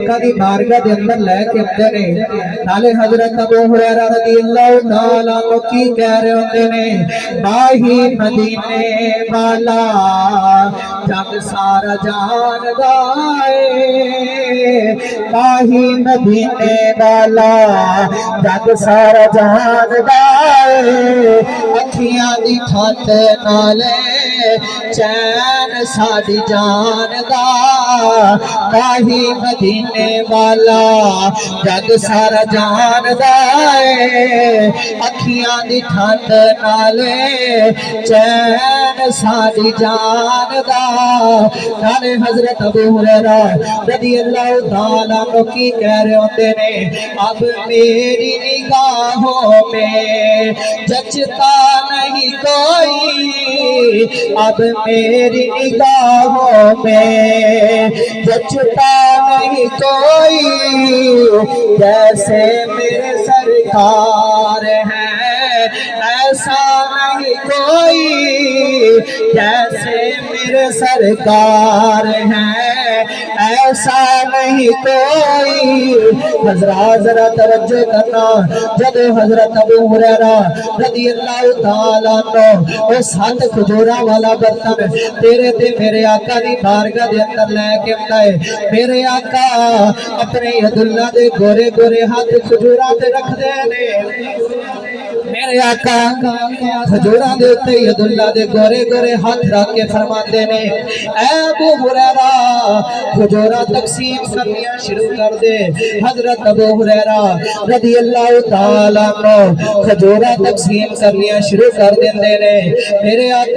कदी बारगाह दे अंदर लेके आते ने नाले हजरत अबू हुरैरा रज़ियल्लाहु ताला अन्हु की कह रहे होंदे ने माही मदीने वाला जग सारा जानदा है माही मदीने वाला जग सारा जानदा है अखियां दी ठंड नाले चैन साडी जान दा माही मदीने वाला जग सारा जानदा है अखियां दी ठंड नाले चैन साडी जान दा नाले हजरत अबू हुरैरा रज़ियल्लाहु ताला अन्हु की कह रहे होंदे ने अब मेरी निगाहों में जचता नहीं कोई अब मेरी निगाहों में जचता नहीं कोई जैसे मेरे सरकार है ऐसा नहीं कोई जैसे मेरे सरकार है ऐसा नहीं कोई हजरत जरा तवज्जो करना जब हजरत अबू हुरैरा रज़ियल्लाहु ताला अन्हु ओ 7 खजूरा वाला बर्तन तेरे ते मेरे आका दी बारगाह दे अंदर लेके आंदा है मेरे आका अपने यदुल्ला दे गोरे गोरे हाथ खजूरा ते रखदे ने मेरे आका खजूरा दे उत्ते यदुल्ला दे गोरे गोरे हाथ रख के फरमाते ने ऐ अबू हुरैरा खजूरा तकसीम करनियां शुरू कर दे हजरत अबू हुरैरा रज़ियल्लाहु ताला अन्हु खजूरा तकसीम करनियां शुरू कर देंदे ने मेरे आका